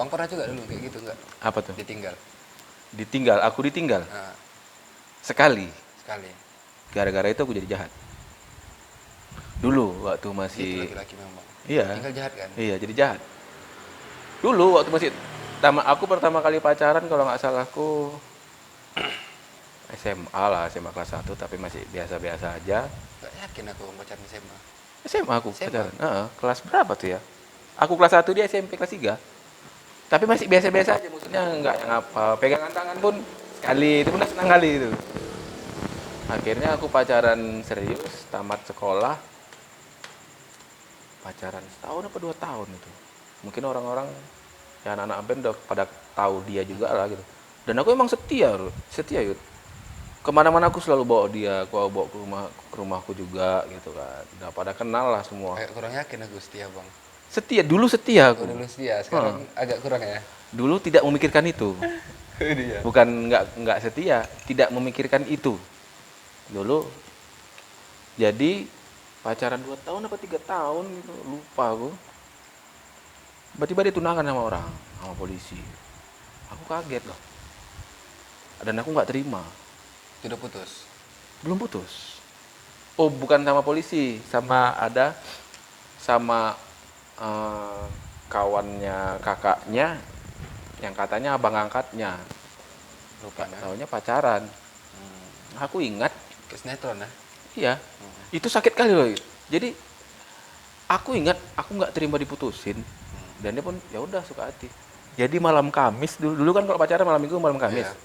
Abang pernah juga dulu kayak gitu nggak? Apa tuh? Ditinggal. Ditinggal, aku ditinggal. Nah, Sekali. sekali. Gara-gara itu aku jadi jahat. Dulu waktu masih... Gitu laki-laki memang. Iya. Tinggal jahat kan? Iya, jadi jahat. Dulu waktu masih... Aku pertama kali pacaran kalau nggak salah aku SMA lah, SMA kelas 1, tapi masih biasa-biasa aja. Gak yakin aku pacaran SMA. SMA aku SMA? pacaran. Kelas berapa tuh ya? Aku kelas 1, dia SMP kelas 3. Tapi masih biasa-biasa aja, maksudnya nggak yang apa. Pegangan tangan pun sekali, itu pun udah senang kali itu. Akhirnya aku pacaran serius, tamat sekolah. Pacaran setahun apa 2 tahun itu. Mungkin orang-orang, ya anak-anak band udah pada tahu dia juga lah gitu. Dan aku emang setia Yud. Kemana-mana aku selalu bawa dia, aku bawa ke rumahku juga gitu kan. Udah pada kenal lah semua. Agak kurang yakin aku setia bang. Dulu setia Oh, aku. dulu setia, sekarang agak kurang ya. Dulu tidak memikirkan itu. Dia. Bukan nggak setia, tidak memikirkan itu. Dulu jadi pacaran 2 tahun apa 3 tahun gitu, lupa aku. Tiba-tiba dia tunangan sama orang, sama polisi. Aku kaget loh. Dan aku nggak terima. Sudah putus. Belum putus. Oh, bukan sama polisi, sama kawannya kakaknya yang katanya abang angkatnya. Lupa ya. Taunya pacaran. Aku ingat, Ke sinetron ya. iya. Itu sakit kali loh. Jadi aku ingat aku nggak terima diputusin. Dan dia pun ya udah suka hati. Jadi malam Kamis dulu kan kalau pacaran malam Minggu malam Kamis. Iya.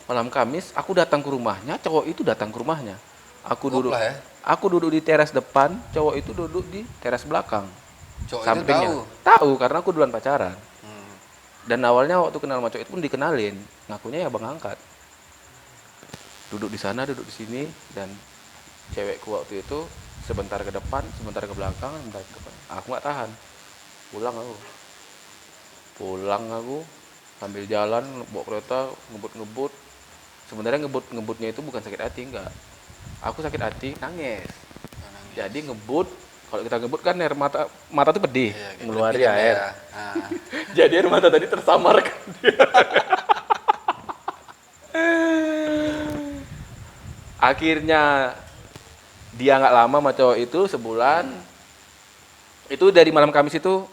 Malam Kamis aku datang ke rumahnya, cowok itu datang ke rumahnya. Aku duduk Koplah ya. Aku duduk di teras depan, cowok itu duduk di teras belakang. Cowok itu Sampingnya. tahu. Tahu karena aku duluan pacaran. Hmm. Dan awalnya waktu kenal sama cowok itu pun dikenalin, ngakunya ya bang angkat. Duduk di sana, duduk di sini, dan cewekku waktu itu sebentar ke depan, sebentar ke belakang, sebentar ke depan. Aku nggak tahan, pulang aku sambil jalan bawa kereta ngebut. Sebenarnya ngebutnya itu bukan sakit hati, enggak. Aku sakit hati, nangis. Nangis. Jadi ngebut, kalau kita ngebut kan air mata tuh pedih, Iya, gitu. ngeluarin Lebih air. ya. Nah, Jadi air mata tadi tersamarkan dia. Akhirnya dia nggak lama sama cowok itu sebulan. Itu dari malam Kamis itu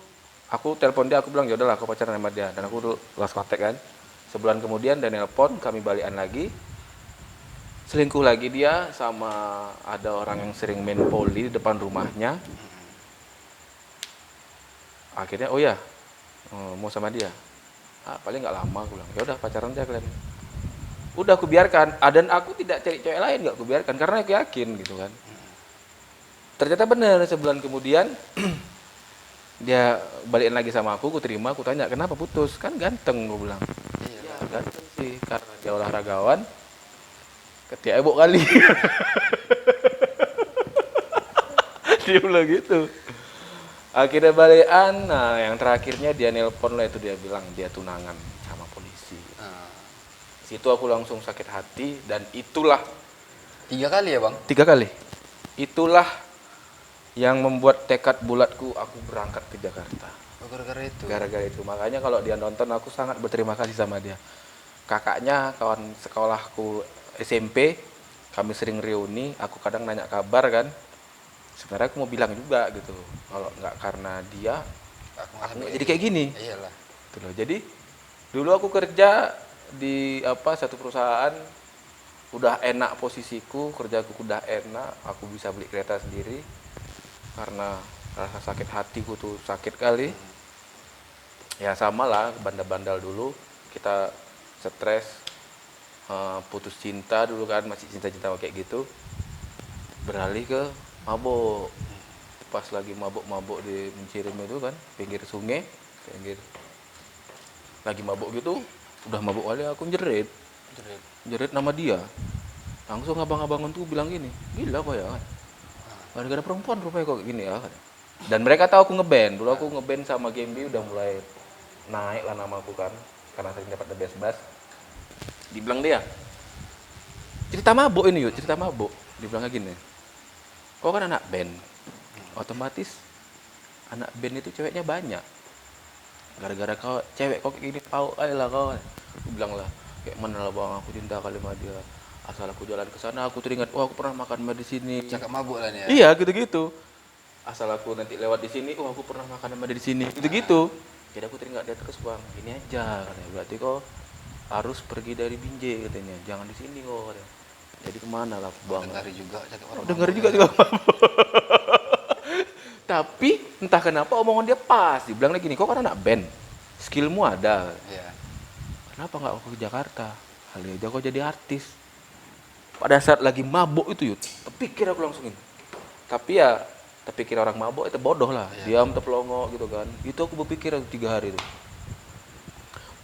aku telepon dia, aku bilang ya udahlah aku pacaran sama dia, dan aku dulu lost contact kan. Sebulan kemudian dia nelpon, kami balikan lagi. Selingkuh lagi dia sama ada orang yang sering main poli di depan rumahnya. Akhirnya oh ya, mau sama dia. Paling nggak lama, aku bilang ya udah pacaran aja kalian. Udah aku biarkan, dan aku tidak cari cewek lain, nggak aku biarkan karena aku yakin gitu kan. Ternyata benar, sebulan kemudian dia balikin lagi sama aku terima, aku tanya kenapa putus, kan ganteng, gue bilang. iya. Ganteng sih, karena dia olahragawan, ketia ebok kali. Dia bilang gitu. Akhirnya balikan, nah yang terakhirnya dia nelpon lah, itu dia bilang dia tunangan sama polisi. Nah, Situ aku langsung sakit hati, dan itulah 3 kali ya bang? 3 kali. Itulah yang membuat tekad bulatku aku berangkat ke Jakarta. Oh, gara-gara itu. Gara-gara itu. Makanya kalau dia nonton aku sangat berterima kasih sama dia. Kakaknya kawan sekolahku SMP, kami sering reuni, aku kadang nanya kabar kan. Sebenarnya aku mau bilang juga gitu. Kalau nggak karena dia, Aku aku nggak jadi kayak gini. Iyalah. Gitu loh. Jadi dulu aku kerja di satu perusahaan, udah enak posisiku, kerjaku udah enak, aku bisa beli kereta sendiri. Karena rasa sakit hatiku tuh sakit kali. Ya sama lah, bandal-bandal dulu, kita stres, putus cinta dulu kan, masih cinta-cinta kayak gitu. Beralih ke mabuk. Pas lagi mabuk-mabuk di Mencirim itu kan, pinggir sungai, lagi mabuk gitu, udah mabuk kali aku jerit nama dia. Langsung abang-abangan tuh bilang gini, gila apa ya kan? Gara-gara perempuan rupanya kok gini ya kan. Dan mereka tahu aku ngeband. Dulu aku ngeband sama Gembi udah mulai naik lah nama aku kan, karena sering dapat the best bass. Dibilang dia, cerita mabuk ini yuk, cerita mabuk. Dibilang gini, kau kan anak band, otomatis anak band itu ceweknya banyak. gara-gara kau cewek kau kayak gini pau lah kau. Aku bilang lah, kayak mana lah bang, aku cinta kali sama dia. Asal aku jalan ke sana aku teringat, oh aku pernah makan sama di sini. Cakap mabuk lah nih ya. Iya gitu-gitu. Asal aku nanti lewat di sini, oh aku pernah makan sama dia di sini. Gitu-gitu. Jadi aku teringat dia terus bang, ini aja katanya. Berarti kau harus pergi dari Binjai katanya, jangan di sini kok katanya. Jadi kemana lah bang? Dengar juga cakap orang Dengar mabuk juga ya. juga. Tapi entah kenapa omongan dia pas. Dia bilang lagi nih, kok kan anak band, skillmu ada. Iya. Kenapa nggak aku ke Jakarta? Kali aja kau jadi artis. Pada saat lagi mabuk itu yuk, terpikir aku langsung ini. Tapi ya, terpikir orang mabuk itu bodoh lah. Iya. Diam terpelongo gitu kan. Itu aku berpikir 3 hari itu.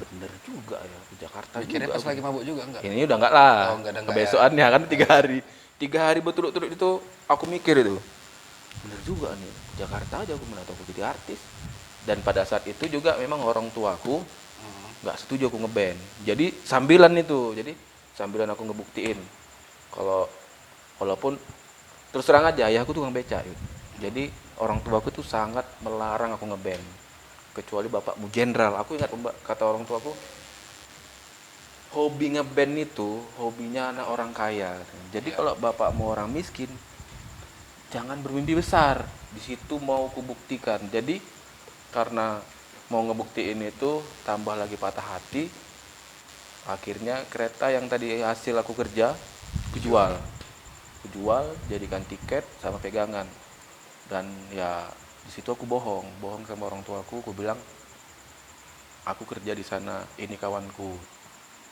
Bener juga ya ke Jakarta Mikirnya juga pas aku. lagi mabuk juga enggak? Ini udah enggak lah. Oh, enggak, Kebesokannya kan 3 hari. 3 hari berturut-turut itu aku mikir itu. Bener juga nih, ke Jakarta aja aku menatau aku jadi artis. Dan pada saat itu juga memang orang tuaku nggak setuju aku ngeband. Jadi sambilan itu. Jadi sambilan aku ngebuktiin kalau walaupun terus terang aja ayahku tukang beca gitu. Jadi orang tuaku tuh sangat melarang aku ngeband. Kecuali bapakmu jenderal. Aku ingat kata orang tuaku, hobi ngeband itu hobinya anak orang kaya. Jadi kalau bapakmu orang miskin, jangan bermimpi besar. Di situ mau kubuktikan. Jadi karena mau ngebuktiin itu tambah lagi patah hati. Akhirnya kereta yang tadi hasil aku kerja kujual. Kujual jadikan tiket sama pegangan. Dan ya di situ aku bohong sama orang tuaku. Aku bilang aku kerja di sana, ini kawanku.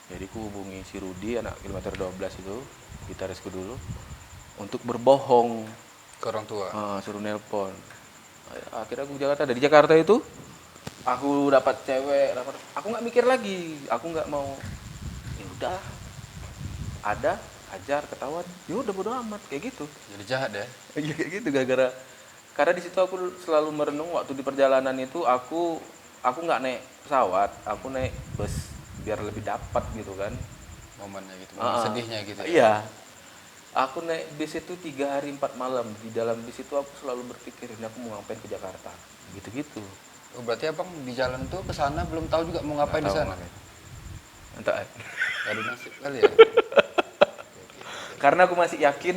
Jadi aku hubungi si Rudi anak kilometer 12 itu, gitarisku dulu, untuk berbohong. Ke orang tua. Suruh nelpon. Akhirnya aku Jakarta. Dari Jakarta itu aku dapat cewek, aku nggak mikir lagi, aku nggak mau. Ya udah, ada, hajar, ketahuan, ya udah bodo amat kayak gitu. Jadi jahat ya. Iya kayak gitu gara-gara karena di situ aku selalu merenung waktu di perjalanan itu aku nggak naik pesawat, aku naik bus biar lebih dapat gitu kan. Momennya gitu, momen sedihnya gitu ya. Iya. Aku naik bis itu 3 hari 4 malam. Di dalam bis itu aku selalu berpikir ini aku mau ngapain ke Jakarta. Gitu-gitu. Oh, berarti abang di jalan tuh ke sana belum tahu juga mau ngapain di sana. Entah. Ada nasib kali ya. Karena aku masih yakin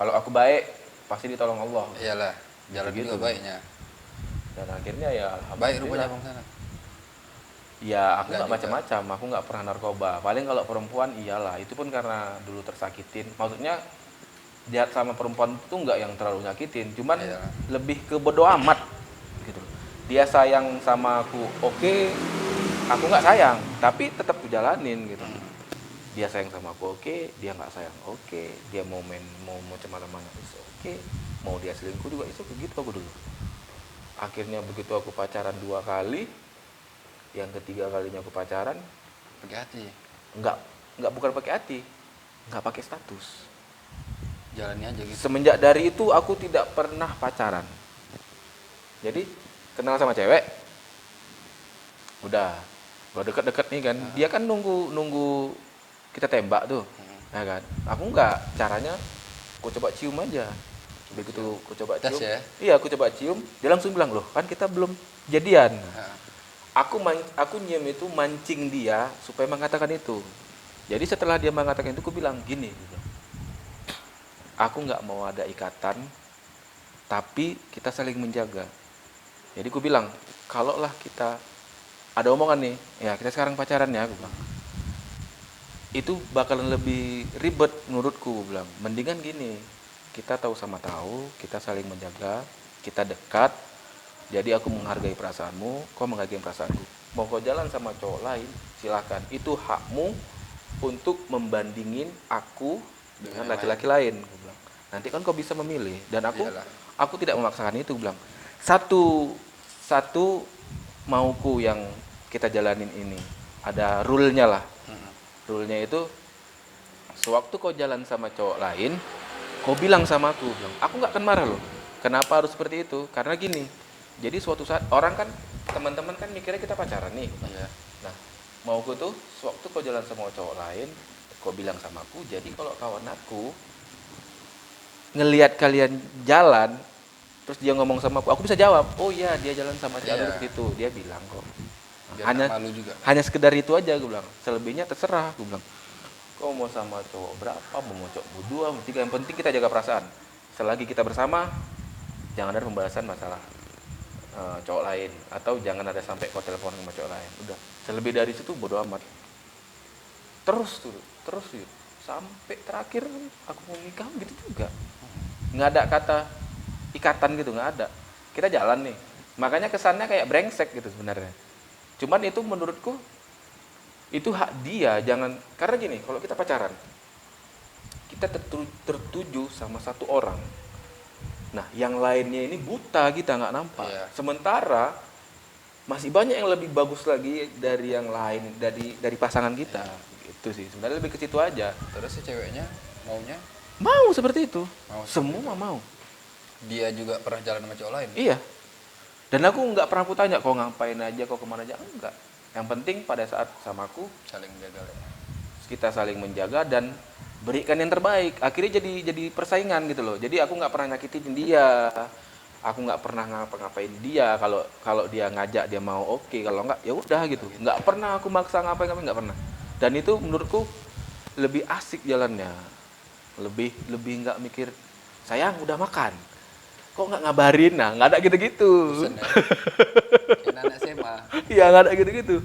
kalau aku baik pasti ditolong Allah. Iyalah, jalan Gitu-gitu. juga baiknya. Dan akhirnya ya Baik alhamdulillah. rupanya abang sana. Ya aku Enggak nggak juga. macam-macam, aku nggak pernah narkoba. Paling kalau perempuan iyalah, itu pun karena dulu tersakitin. Maksudnya jahat sama perempuan itu nggak yang terlalu nyakitin, cuman Iyalah. lebih ke bodo amat gitu. Dia sayang sama aku, oke, aku nggak sayang, tapi tetap aku jalanin gitu. Dia sayang sama aku, oke, dia nggak sayang, oke. Dia mau main, mau kemana-mana, oke. Mau dia selingkuh juga, itu begitu aku dulu. Akhirnya begitu aku pacaran 2 kali, yang ketiga kalinya aku pacaran, Pakai hati. nggak bukan pakai hati, nggak pakai status. Jalannya aja gitu. Semenjak dari itu aku tidak pernah pacaran. Jadi kenal sama cewek, udah deket-deket nih kan, dia kan nunggu kita tembak tuh, ya kan. Aku nggak, caranya aku coba cium aja. Begitu aku coba Tes cium, ya? iya aku coba cium, dia langsung bilang loh kan kita belum jadian. Aku nyium itu mancing dia supaya mengatakan itu. Jadi setelah dia mengatakan itu, aku bilang gini, gitu. Aku nggak mau ada ikatan, tapi kita saling menjaga. Jadi aku bilang, kalau lah kita ada omongan nih, ya kita sekarang pacaran ya, aku bilang. Itu bakalan lebih ribet menurutku, aku bilang. Mendingan gini, kita tahu sama tahu, kita saling menjaga, kita dekat. Jadi aku menghargai perasaanmu, kau menghargai perasaanku. Mau kau jalan sama cowok lain, silakan. Itu hakmu untuk membandingin aku dengan laki-laki lain. Aku bilang. Nanti kan kau bisa memilih. Dan Iyalah. aku tidak memaksakan itu. Aku bilang. Satu mauku yang kita jalanin ini. Ada rule-nya lah. Rule-nya itu, sewaktu kau jalan sama cowok lain, kau bilang sama aku. Aku nggak akan marah loh. Kenapa harus seperti itu? Karena gini. Jadi suatu saat orang kan, teman-teman kan mikirnya kita pacaran nih. Iya. Nah, mauku tuh sewaktu kau jalan sama cowok lain, kau bilang sama aku. Jadi kalau kawan aku ngelihat kalian jalan, Terus dia ngomong sama aku bisa jawab, oh iya dia jalan sama si Anu Iya. ke situ, dia bilang kok. Biar Hanya nggak malu juga. hanya sekedar itu aja gue bilang. Selebihnya terserah gue bilang. Kau mau sama cowok berapa, mau cowok berdua, mau tiga, yang penting kita jaga perasaan. Selagi kita bersama, jangan ada pembahasan masalah cowok lain atau jangan ada sampai kau telepon sama cowok lain. Udah. Selebih dari situ bodo amat. Terus yuk. Sampai terakhir aku mau nikah gitu juga. Nggak ada kata ikatan gitu, nggak ada. Kita jalan nih. Makanya kesannya kayak brengsek gitu sebenarnya. Cuman itu menurutku itu hak dia, jangan karena gini, kalau kita pacaran kita tertuju sama satu orang. Nah, yang lainnya ini buta, kita nggak nampak. Iya. Sementara masih banyak yang lebih bagus lagi dari yang lain, dari pasangan kita. Itu sih, sebenarnya lebih ke situ aja. Terus si ceweknya maunya Mau seperti itu. Mau seperti Semua mau. dia juga pernah jalan sama cowok lain. Iya. Dan aku nggak pernah aku tanya kau ngapain aja, kau kemana aja, enggak. Yang penting pada saat sama aku Saling menjaga lah. kita saling menjaga dan berikan yang terbaik. Akhirnya jadi persaingan gitu loh. Jadi aku nggak pernah nyakitin dia, aku nggak pernah ngapa-ngapain dia. Kalau dia ngajak dia mau oke, kalau nggak ya udah gitu. Nggak pernah aku maksa ngapain nggak pernah. Dan itu menurutku lebih asik jalannya, lebih nggak mikir sayang udah makan, kok nggak ngabarin, nah nggak ada gitu-gitu. Bosen ya. Kayak anak SMA. Iya nggak ada gitu-gitu.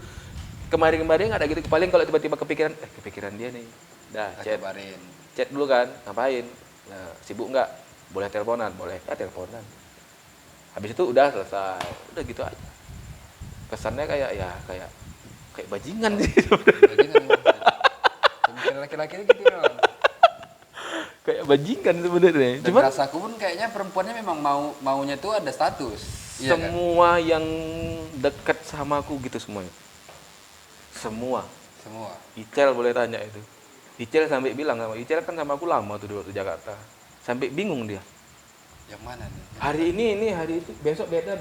Kemarin nggak ada gitu. Paling kalau tiba-tiba kepikiran dia nih, dah Tak chat kabarin. chat dulu kan, ngapain? Nah, sibuk nggak? Boleh teleponan, boleh ya teleponan. Habis itu udah selesai, udah gitu aja. Kesannya kayak bajingan sih. Bajingan emang. Pemikiran laki-laki itu gitu memang. Kayak bajingan sebenarnya. Dan Cuman rasaku pun kayaknya perempuannya memang maunya tuh ada status. Iya kan? semua yang dekat sama aku gitu semuanya. Semua. Semua. Icel boleh tanya itu. Icel sampai bilang sama Icel kan sama aku lama tuh dulu di Jakarta. Sampai bingung dia. Yang mana nih? Hari ini hari itu, besok beda.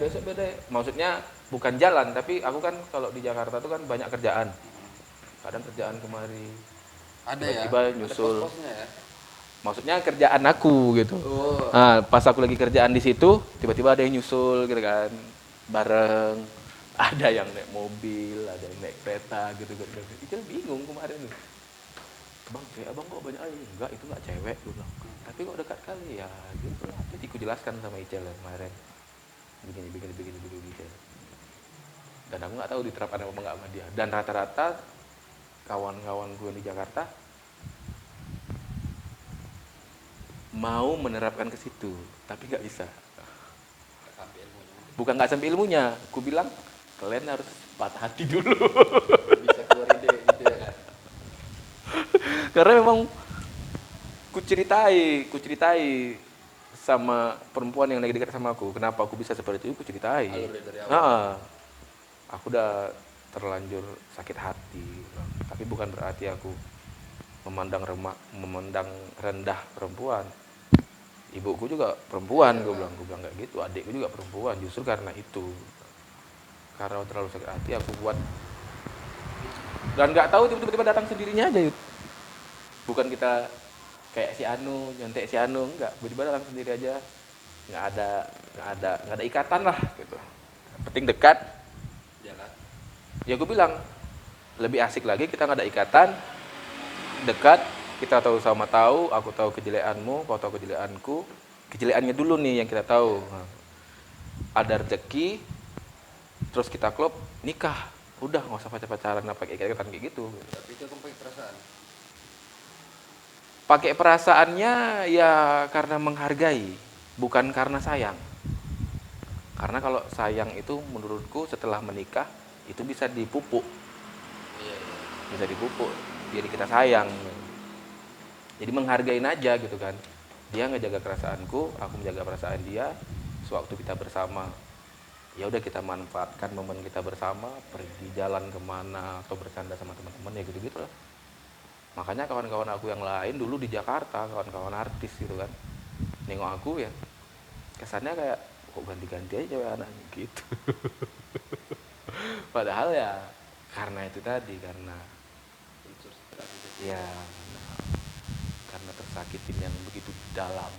Maksudnya bukan jalan, tapi aku kan kalau di Jakarta tuh kan banyak kerjaan. Kadang kerjaan kemari. Ada ya. Tiba-tiba Ada nyusul. pos-posnya ya. Maksudnya kerjaan aku gitu. Oh. Nah, pas aku lagi kerjaan di situ, tiba-tiba ada yang nyusul gitu kan. Bareng. Ada yang naik mobil, ada yang naik kereta gitu. Itu bingung kemarin nih. Bang, kayak abang kok banyak aja? Enggak, itu enggak cewek gue bilang. Tapi kok dekat kali ya gitu lah. Jadi aku jelaskan sama Icel kemarin. Begini Icel. Dan aku nggak tahu diterapkan apa enggak sama dia. Dan rata-rata kawan-kawan gue di Jakarta mau menerapkan ke situ, tapi nggak bisa. Sampai ilmunya. Bukan nggak sampai ilmunya, aku bilang kalian harus patah hati dulu. Bisa keluar ide kan. Karena memang ku ceritai sama perempuan yang lagi dekat sama aku, kenapa aku bisa seperti itu, ku ceritai. Alur dari awal. Nah, aku udah terlanjur sakit hati, tapi bukan berarti aku memandang rendah perempuan. Ibuku juga perempuan, gue bilang kayak gitu. Adikku juga perempuan, justru karena itu, karena terlalu sakit hati aku buat, dan nggak tahu tiba-tiba datang sendirinya aja. Yud. Bukan kita kayak si Anu, nyontek si Anu, enggak, tiba-tiba datang sendiri aja. Nggak ada ikatan lah gitu. Yang penting dekat. Jalan. Ya gue bilang lebih asik lagi kita nggak ada ikatan, dekat, kita tahu sama tahu, aku tahu kejelekanmu, kau tahu kejelekanku, kejelekannya dulu nih yang kita tahu. Nah, ada rezeki, terus kita klop, nikah, udah nggak usah pacaran apa kayak gitu. Tapi itu kan pakai perasaan. Pakai perasaannya ya karena menghargai, bukan karena sayang. Karena kalau sayang itu menurutku setelah menikah itu bisa dipupuk, Iya. bisa dipupuk, jadi kita sayang. Jadi menghargain aja gitu kan. Dia ngejaga perasaanku, aku menjaga perasaan dia. Sewaktu kita bersama, ya udah kita manfaatkan momen kita bersama, pergi jalan kemana atau bercanda sama teman-teman ya gitu-gitu lah. Makanya kawan-kawan aku yang lain dulu di Jakarta, kawan-kawan artis gitu kan, nengok aku ya kesannya kayak kok ganti-ganti aja cewek anaknya gitu. Padahal ya karena itu tadi, karena Unsur strategi. ya karena tersakitin yang begitu dalam.